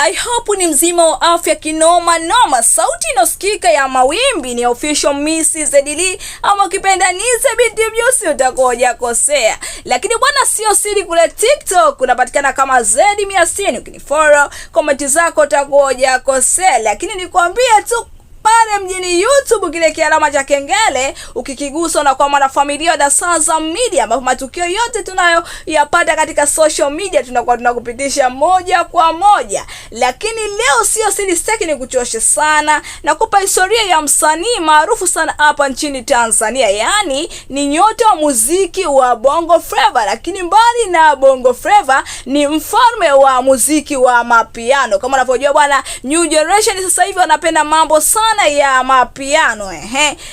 I hope ni mzima wa afya kinoma noma. Sauti inosikika ya mawimbi ni official Mrs. Zedili, ama ukipenda Nise binti Mjusi utakoja kosea. Lakini bwana sio siri, kule TikTok unapatikana kama Zedi100. Ukinifollow comment zako utakoja kosea. Lakini nikwambie tu pale mjini YouTube kile kialama cha kengele ukikigusa na kwa mwanafamilia wa Dasaza Media, ambapo matukio yote tunayoyapata katika social media tunakuwa tunakupitisha moja kwa moja. Lakini leo sio siri, sitaki nikuchoshe sana, nakupa historia ya msanii maarufu sana hapa nchini Tanzania. Yani ni nyota wa muziki wa Bongo Flava, lakini mbali na Bongo Flava ni mfalme wa muziki wa mapiano. Kama unavyojua bwana, new generation sasa hivi wanapenda mambo sana ya mapiano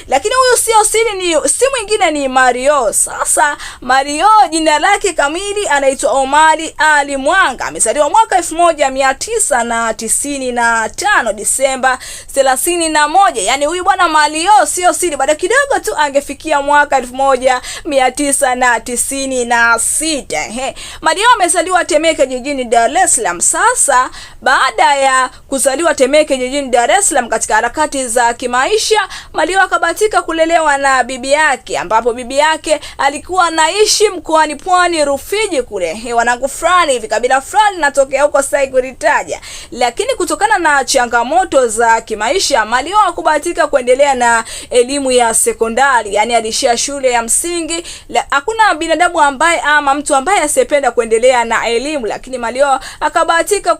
Lakini huyu sio siri, si mwingine ni Mario. Sasa Mario jina lake kamili anaitwa Omari Ali Mwanga. Amezaliwa mwaka 1995 Disemba 31. Yani huyu bwana Mario sio siri, baada kidogo tu angefikia mwaka 1996. Mario amezaliwa Temeke jijini Dar es Salaam. Sasa baada ya kuzaliwa Temeke jijini Dar es Salaam, katika harakati za kimaisha Mario akabahatika kulelewa na bibi yake, ambapo bibi yake alikuwa anaishi mkoani Pwani Rufiji kule. Wanangu fulani hivi, kabila fulani natokea huko, sasa kuritaja. Lakini kutokana na changamoto za kimaisha Mario hakubahatika kuendelea na elimu ya sekondari, yani alishia shule ya msingi. Hakuna binadamu ambaye ama mtu ambaye asiyependa kuendelea na elimu, lakini Mario akabahatika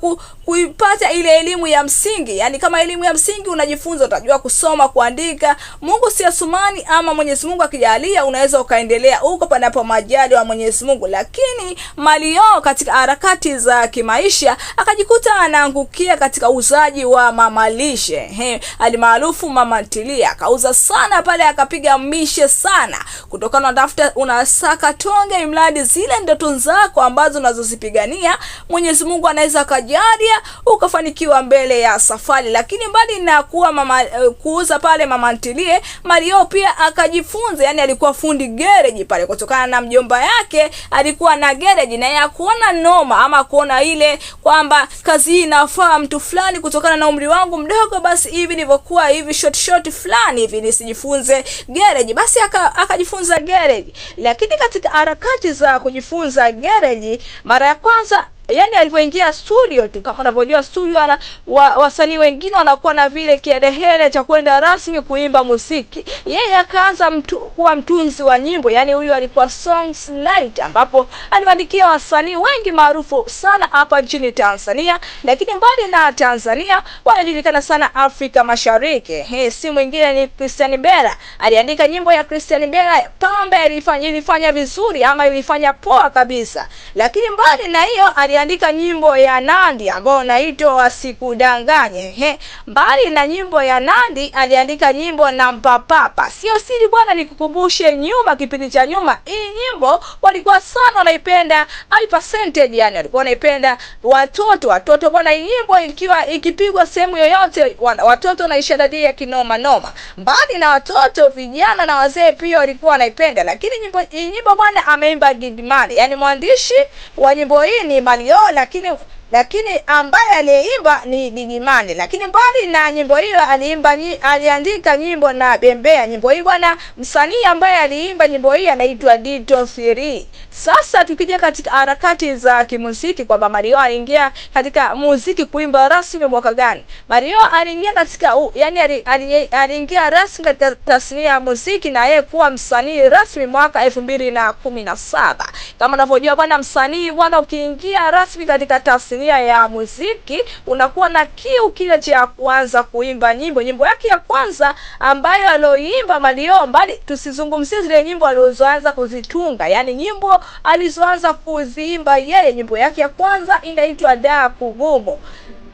kuipata ile elimu ya msingi. Yani kama elimu ya msingi unajifunza, utajua kusoma, kuandika. Mungu si Asumani, ama Mwenyezi Mungu akijalia unaweza ukaendelea huko panapo majaliwa wa Mwenyezi Mungu. Lakini Mario katika harakati za kimaisha akajikuta anaangukia katika uzaji wa mamalishe, alimaarufu mama ntilia. Akauza sana pale, akapiga mishe sana, kutokana na unasaka tonge, imradi zile ndoto zako ambazo unazozipigania Mwenyezi Mungu anaweza akajalia ukafanikiwa mbele ya safari. Lakini mbali na kuwa kuuza pale mama ntilie, Mario pia akajifunza, yani alikuwa fundi garage pale, kutokana na mjomba yake alikuwa na garage, na ya kuona noma ama kuona ile kwamba kazi hii inafaa mtu fulani, kutokana na umri wangu mdogo, basi hivi nilivyokuwa hivi short fulani hivi nisijifunze garage, basi akajifunza garage. Lakini katika harakati za kujifunza garage, mara ya kwanza yani alipoingia studio tu, kama unavyojua studio wasanii wengine wanakuwa na vile kiherehere cha kwenda rasmi kuimba muziki, yeye akaanza kuwa mtunzi wa nyimbo. Yani huyu alikuwa songwriter, ambapo aliwaandikia wasanii wengi maarufu sana hapa nchini Tanzania. Lakini mbali na Tanzania wanajulikana sana Afrika Mashariki. Si mwingine ni Christian Bella. Aliandika nyimbo ya Christian Bella Pambe, ilifanya vizuri ama ilifanya poa kabisa. Lakini mbali na hiyo aliandika nyimbo ya Nandi ambayo inaitwa Wasikudanganye. Mbali na nyimbo ya Nandi aliandika nyimbo na Mpapapa. Sio siri bwana, nikukumbushe nyuma, kipindi cha nyuma, hii nyimbo walikuwa sana wanaipenda, high percentage, yani walikuwa wanaipenda watoto bwana. Hii nyimbo ikipigwa sehemu yoyote watoto wanaishadadia kinoma noma. Mbali na watoto, vijana na wazee pia walikuwa wanaipenda. Lakini nyimbo bwana ameimba Gidimani, yani mwandishi wa nyimbo hii ni Mario, lakini ambaye aliimba ni Gidimani. Lakini mbali na nyimbo hiyo aliandika nyimbo na Bembea. Nyimbo hii bwana, msanii ambaye aliimba nyimbo hii anaitwa Dito 3. Sasa tukija katika harakati za kimuziki, kwamba Mario aliingia katika muziki kuimba rasmi mwaka gani? Mario aliingia katika aliingia rasmi katika tasnia ya muziki na yeye kuwa msanii rasmi mwaka 2017. Kama unavyojua bwana, msanii bwana ukiingia rasmi katika tasnia ya muziki unakuwa na kiu kile cha kuanza kuimba nyimbo yake ya kwanza ambayo aloimba Mario. Mbali tusizungumzie zile nyimbo alizoanza kuzitunga, yani nyimbo alizoanza kuziimba yeye, nyimbo yake ya kwanza inaitwa Da Kugumu.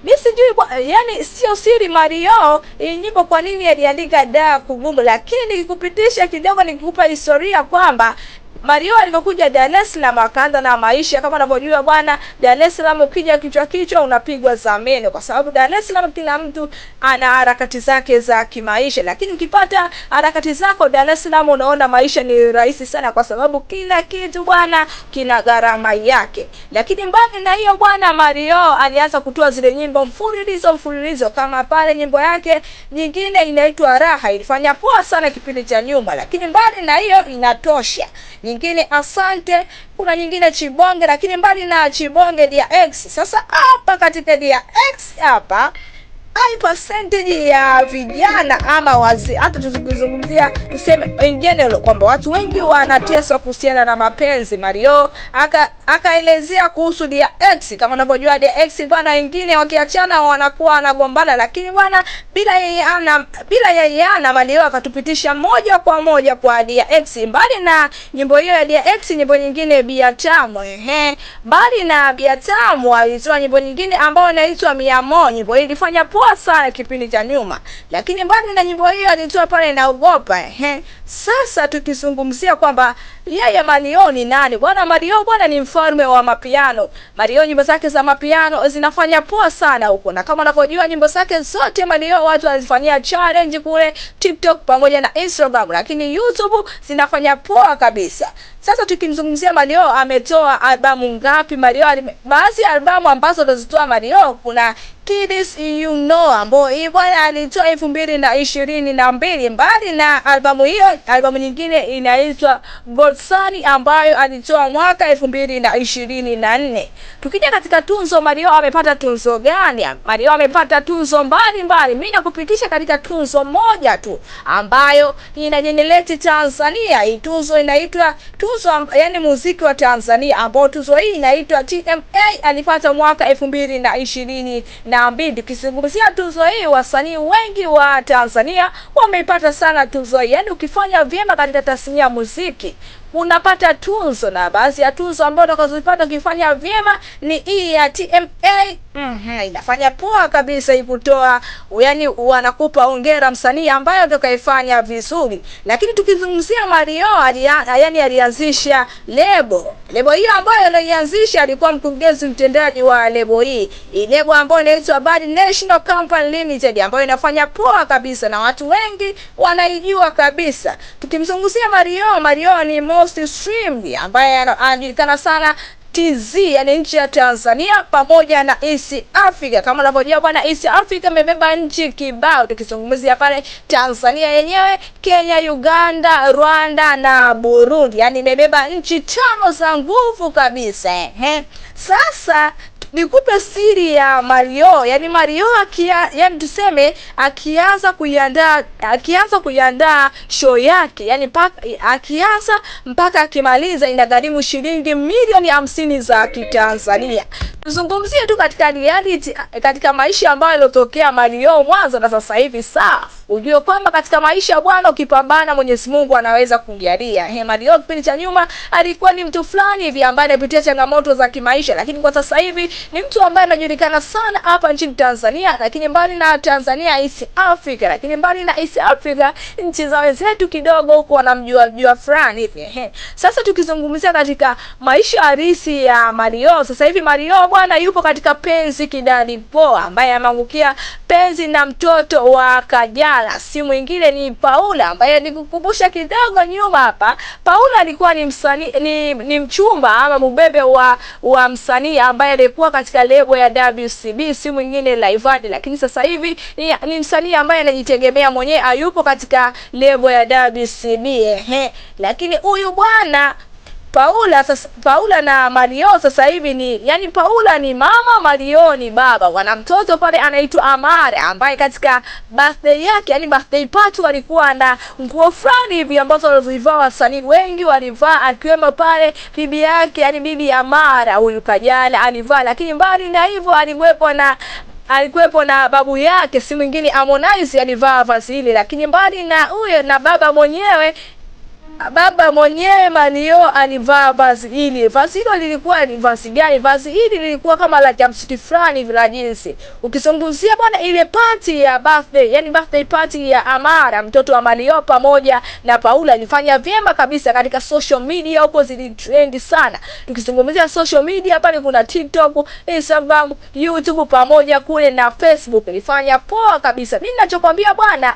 Mimi sijui yani sio siri Mario nyimbo kwa nini aliandika Da Kugumu, lakini nikikupitisha kidogo, nikukupa historia kwamba Mario alipokuja Dar es Salaam akaanza na maisha kama unavyojua bwana, Dar es Salaam ukija kichwa unapigwa zameni, kwa sababu Dar es Salaam kila mtu ana harakati zake za kimaisha. Lakini ukipata harakati zako Dar es Salaam, unaona maisha ni rahisi sana, kwa sababu kila kitu bwana kina gharama yake. Lakini mbali na hiyo bwana, Mario alianza kutoa zile nyimbo mfululizo kama pale nyimbo yake nyingine inaitwa Raha, ilifanya poa sana kipindi cha nyuma. Lakini mbali na hiyo inatosha, nyingine Asante, kuna nyingine Chibonge. Lakini mbali na Chibonge Dear X, sasa hapa katika Dear X hapa high percentage ya vijana ama wazee, hata tukizungumzia tuseme in general kwamba watu wengi wanateswa kuhusiana na mapenzi. Mario akaelezea kuhusu Dear X. Kama unavyojua Dear X bwana, wengine wakiachana wanakuwa wanagombana, lakini bwana bila yeye ana Mario akatupitisha moja kwa moja kwa Dear X. Mbali na nyimbo hiyo ya Dear X, nyimbo nyingine Bia Tamu. Mbali na Bia Tamu alitoa nyimbo nyingine ambayo inaitwa Miamo. Nyimbo hii ilifanya sana kipindi cha nyuma. Lakini mbali na nyimbo hiyo alitoa pale Naogopa. Sasa tukizungumzia kwamba yeye Mario ni nani bwana, Mario bwana ni mfalme wa mapiano. Mario nyimbo zake za mapiano zinafanya poa sana huko, na kama unavyojua nyimbo zake zote Mario watu wanazifanyia challenge kule TikTok pamoja na Instagram, lakini YouTube zinafanya poa kabisa. Sasa tukimzungumzia Mario, ametoa albamu ngapi Mario? Baadhi albamu ambazo alizitoa Mario, kuna Kids You Know ambayo hii bwana alitoa 2022. Mbali na albamu hiyo, albamu nyingine inaitwa Goldsani ambayo alitoa mwaka 2024. Tukija katika tunzo, Mario amepata tunzo gani? Mario amepata tunzo mbalimbali. Mimi nakupitisha katika tunzo moja tu ambayo ina generate Tanzania. Hii tunzo inaitwa tunzo yani muziki wa Tanzania, ambayo tunzo hii inaitwa TMA, alipata mwaka 2022. Tukizungumzia tunzo hii, wasanii wengi wa Tanzania wameipata sana tunzo hii. Yani ukifanya vyema katika tasnia ya muziki unapata tunzo, na baadhi ya tunzo ambazo utakazopata ukifanya vyema ni hii ya TMA. Inafanya poa kabisa kutoa, yani wanakupa hongera msanii ambaye atakaifanya vizuri. Lakini tukizungumzia Mario, yani alianzisha lebo hiyo ambayo alianzisha, alikuwa mkurugenzi mtendaji wa lebo hii. Lebo ambayo inaitwa Bad National Company Limited, ambayo inafanya poa kabisa na watu wengi wanaijua kabisa. Tukimzungumzia Mario ni most streamed ambaye anajulikana sana TZ, yani nchi ya Tanzania pamoja na East Africa. Kama unavyojua bwana, East Africa imebeba nchi kibao. Tukizungumzia pale Tanzania yenyewe, Kenya, Uganda, Rwanda na Burundi, yani imebeba nchi 5 za nguvu kabisa. Sasa nikupe siri ya Mario. Yani Mario yani tuseme akianza kuiandaa show yake, yani akianza mpaka akimaliza inagharimu shilingi milioni 50 za Kitanzania. Tuzungumzie tu katika reality, katika maisha ambayo yalotokea Mario mwanzo na sasa hivi. Ujue kwamba katika maisha bwana, ukipambana Mwenyezi Mungu anaweza kujalia. Mario kipindi cha nyuma alikuwa ni mtu fulani hivi ambaye anapitia changamoto za kimaisha, lakini kwa sasa hivi ni mtu ambaye anajulikana sana hapa nchini Tanzania, lakini mbali na Tanzania, East Africa. Lakini mbali na East Africa, nchi za wenzetu kidogo huko wanamjua fulani hivi. Sasa tukizungumzia katika maisha halisi ya Mario, sasa hivi Mario bwana yupo katika penzi kidani poa, ambaye ameangukia penzi na mtoto wa Kajala, si mwingine ni Paula, ambaye nikukumbusha kidogo nyuma hapa, Paula alikuwa ni msanii, ni mchumba ama mbebe wa msanii ambaye alikuwa katika lebo ya WCB, si mwingine Rayvanny. Lakini sasa hivi ni msanii ambaye anajitegemea mwenyewe, hayupo katika lebo ya WCB. Lakini huyu bwana Paula na Mario sasa hivi yani Paula ni mama, Mario ni baba. Wana mtoto pale anaitwa Amara, ambaye katika birthday yake, yani birthday party, walikuwa na nguo fulani hivi ambazo walizivaa wasanii wengi walivaa, akiwemo pale bibi yake, yani bibi Amara huyu Kajala alivaa. Lakini mbali na hivyo alikuwepo na babu yake, si mwingine Harmonize, alivaa vazi hili. Lakini mbali na huyo na baba mwenyewe baba mwenyewe Mario alivaa vazi hili. Vazi hilo lilikuwa ni vazi gani? Vazi hili lilikuwa kama la jumpsuit fulani hivi la jinsi. Ukizungumzia bwana ile party ya birthday, yani birthday party ya Amara, mtoto wa Mario pamoja na Paula, ilifanya vyema kabisa katika social media, huko zilitrend sana. Tukizungumzia social media pale kuna TikTok, Instagram, YouTube pamoja kule na Facebook, ilifanya poa kabisa. Mimi ninachokwambia bwana,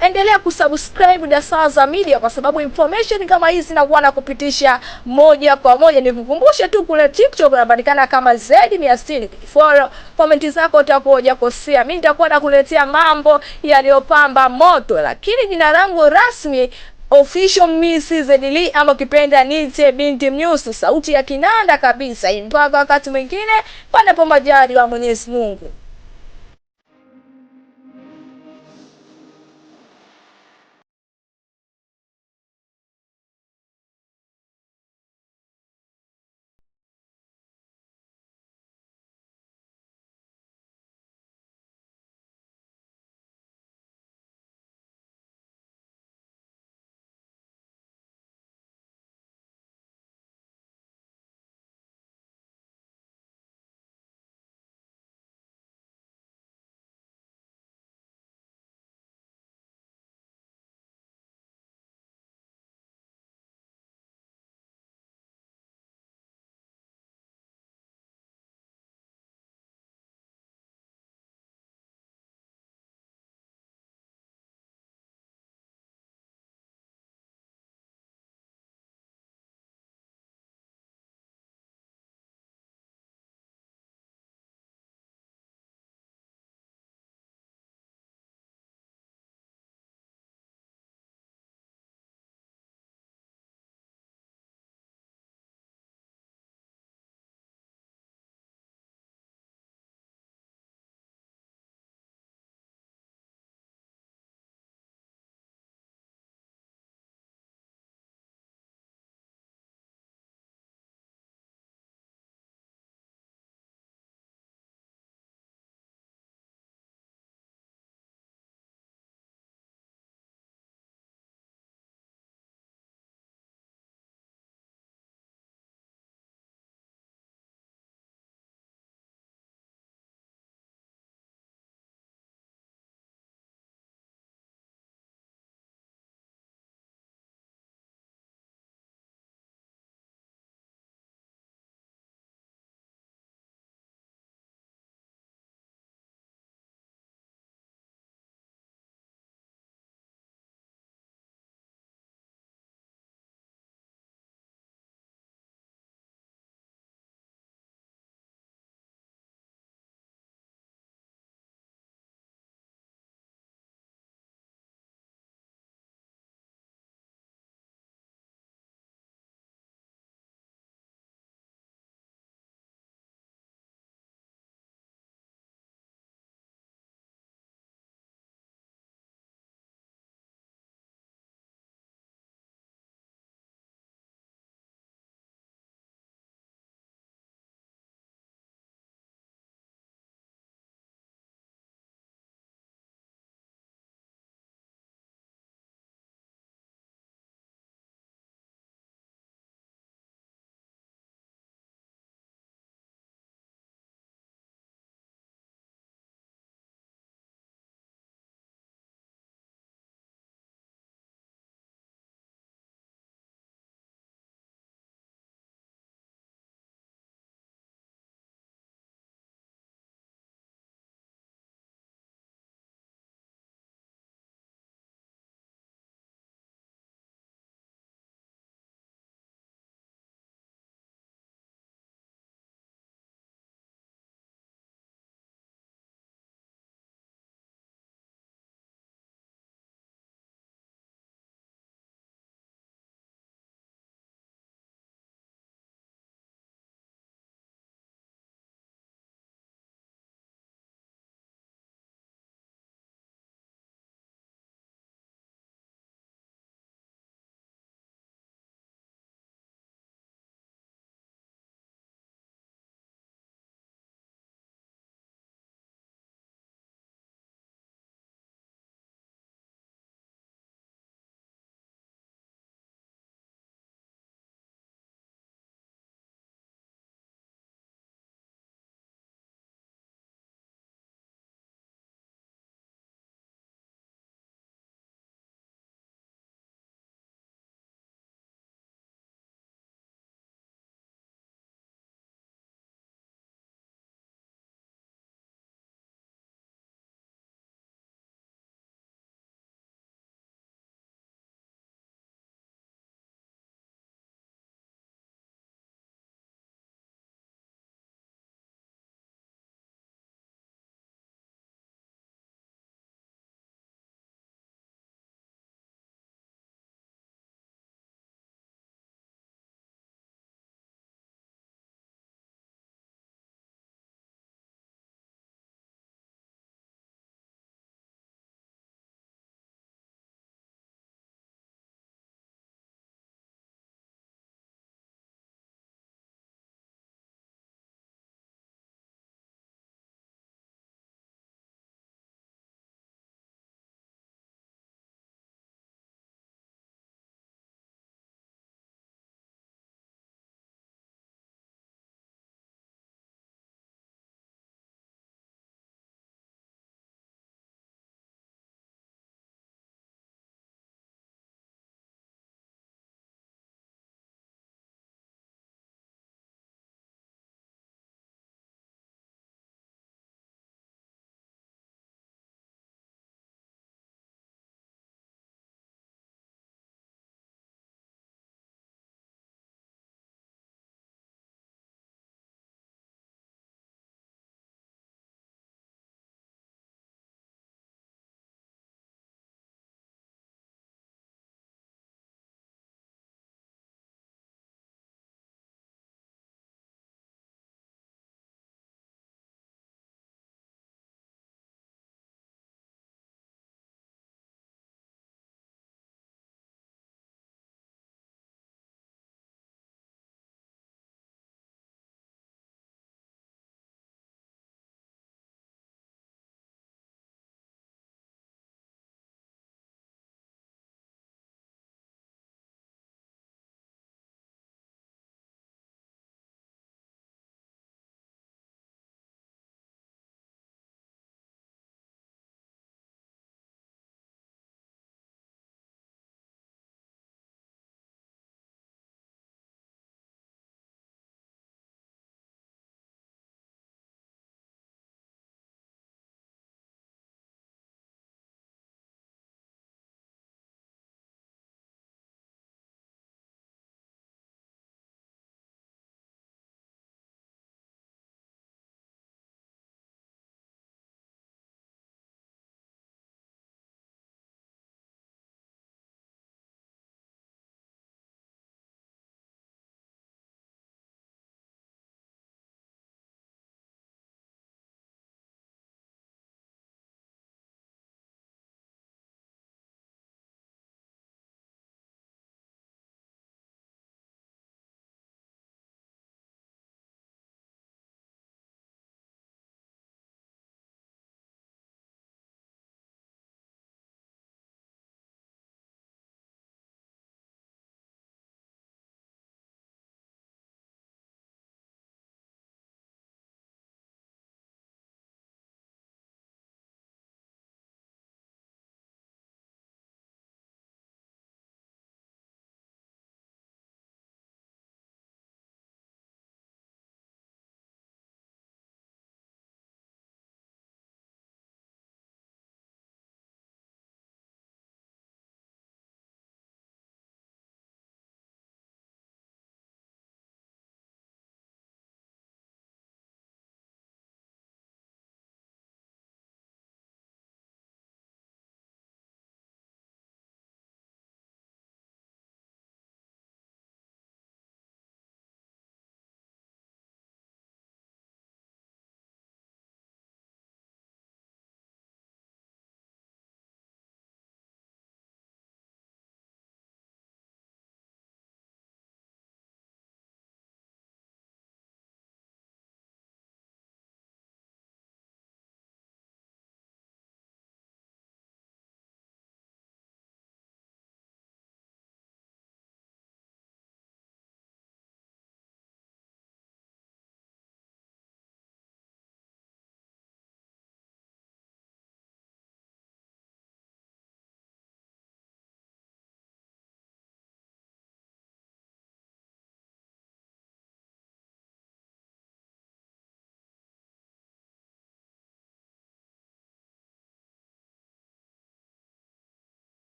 endelea kusubscribe Dasaza Media kwa sababu information kama hizi zinakuwa na kupitisha moja kwa moja. Nikukumbushe tu kule TikTok unapatikana kama Z160. Follow, comment zako utakuwa hujakosea. Mimi nitakuwa nakuletea mambo yaliyopamba moto, lakini jina langu rasmi official Mrs. Zedili ama kipenda Nite binti Mnyusi, sauti ya kinanda kabisa. Mpaka wakati mwingine, panapo majaliwa Mwenyezi Mungu.